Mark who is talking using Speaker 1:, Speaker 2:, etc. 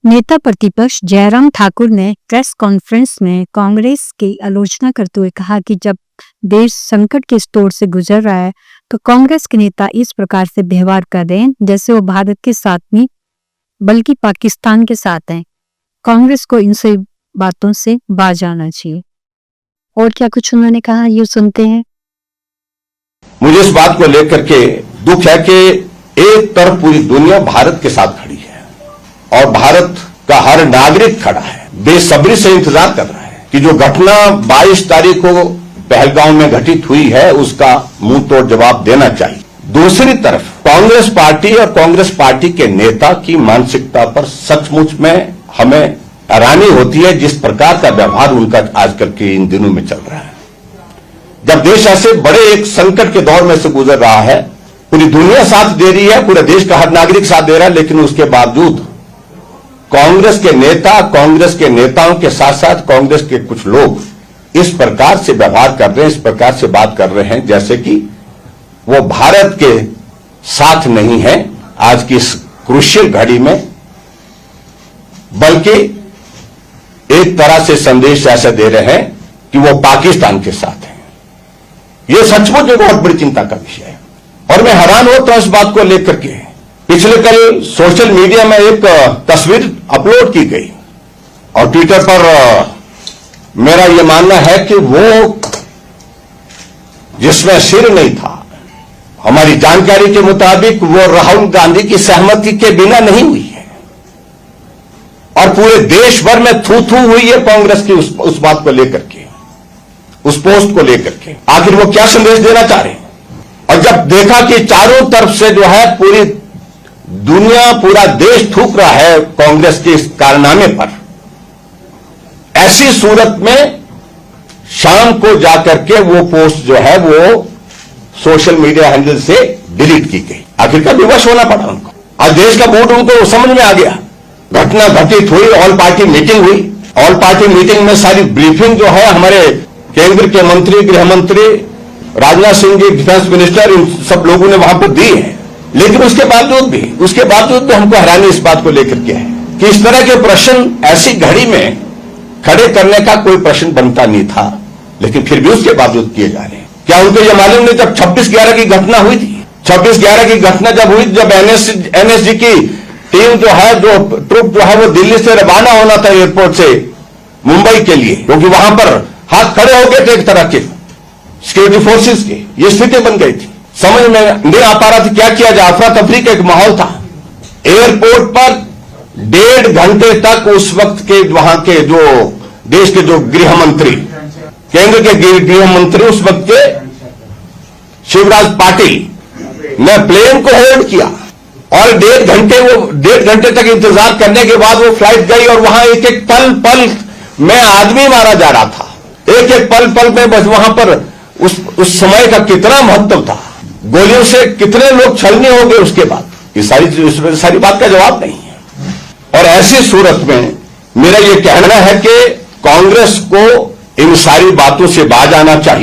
Speaker 1: नेता प्रतिपक्ष जयराम ठाकुर ने प्रेस कॉन्फ्रेंस में कांग्रेस की आलोचना करते हुए कहा कि जब देश संकट के दौर से गुजर रहा है तो कांग्रेस के नेता इस प्रकार से व्यवहार कर रहे हैं जैसे वो भारत के साथ नहीं बल्कि पाकिस्तान के साथ हैं। कांग्रेस को इन सभी बातों से बाज आना चाहिए। और क्या कुछ उन्होंने कहा, ये सुनते हैं।
Speaker 2: मुझे इस बात को लेकर के दुख है कि एक तरफ पूरी दुनिया भारत के साथ खड़ी है और भारत का हर नागरिक खड़ा है, बेसब्री से इंतजार कर रहा है कि जो घटना 22 तारीख को पहलगांव में घटित हुई है उसका मुंह तोड़ जवाब देना चाहिए। दूसरी तरफ कांग्रेस पार्टी और कांग्रेस पार्टी के नेता की मानसिकता पर सचमुच में हमें हैरानी होती है जिस प्रकार का व्यवहार उनका आजकल के इन दिनों में चल रहा है। जब देश ऐसे बड़े एक संकट के दौर में से गुजर रहा है, पूरी दुनिया साथ दे रही है, पूरे देश का हर नागरिक साथ दे रहा है, लेकिन उसके बावजूद कांग्रेस के नेता, कांग्रेस के नेताओं के साथ साथ कांग्रेस के कुछ लोग इस प्रकार से व्यवहार कर रहे हैं, इस प्रकार से बात कर रहे हैं जैसे कि वो भारत के साथ नहीं है आज की इस क्रूशियल घड़ी में, बल्कि एक तरह से संदेश ऐसा दे रहे हैं कि वो पाकिस्तान के साथ हैं। ये सचमुच एक बहुत बड़ी चिंता का विषय है और मैं हैरान होता हूं इस बात को लेकर के। पिछले कल सोशल मीडिया में एक तस्वीर अपलोड की गई और ट्विटर पर मेरा यह मानना है कि वो जिसमें सिर नहीं था, हमारी जानकारी के मुताबिक वो राहुल गांधी की सहमति के बिना नहीं हुई है और पूरे देश भर में थू थू हुई है कांग्रेस की उस बात को लेकर के, उस पोस्ट को लेकर के। आखिर वो क्या संदेश देना चाह रहे हैं? और जब देखा कि चारों तरफ से जो है पूरी दुनिया, पूरा देश थूक रहा है कांग्रेस के इस कारनामे पर, ऐसी सूरत में शाम को जाकर के वो पोस्ट जो है वो सोशल मीडिया हैंडल से डिलीट की गई। आखिर का विवश होना पड़ा उनको। आज देश का मूड उनको समझ में आ गया। घटना घटित हुई, ऑल पार्टी मीटिंग हुई। ऑल पार्टी मीटिंग में सारी ब्रीफिंग जो है हमारे केंद्र के मंत्री, गृह मंत्री, राजनाथ सिंह जी, डिफेंस मिनिस्टर, इन सब लोगों ने वहां पर दी है। लेकिन उसके बावजूद भी हमको हैरानी इस बात को लेकर के है कि इस तरह के प्रश्न ऐसी घड़ी में खड़े करने का कोई प्रश्न बनता नहीं था, लेकिन फिर भी उसके बावजूद किए जा रहे हैं। क्या उनको यह मालूम नहीं जब 26/11 की घटना हुई थी, 26/11 की घटना जब हुई, जब एनएसजी की टीम जो है, जो ट्रुप जो है वो दिल्ली से रवाना होना था एयरपोर्ट से मुंबई के लिए, क्योंकि वहां पर हाथ खड़े हो गए थे एक तरह के सिक्योरिटी फोर्सेस के, ये स्थिति बन गई थी। समझ में नहीं आ पा रहा था क्या किया जाए। अफरा तफरी का एक माहौल था। एयरपोर्ट पर 1.5 घंटे तक उस वक्त के वहां के जो देश के जो गृह मंत्री, केंद्र के गृह मंत्री उस वक्त के शिवराज पाटिल ने प्लेन को होल्ड किया और 1.5 घंटे तक इंतजार करने के बाद वो फ्लाइट गई और वहां एक एक पल में आदमी मारा जा रहा था। एक एक पल में बस वहां पर उस समय का कितना महत्व था, गोलियों से कितने लोग छलनी हो गए उसके बाद, ये सारी बात का जवाब नहीं है। और ऐसी सूरत में मेरा यह कहना है कि कांग्रेस को इन सारी बातों से बाज आना चाहिए।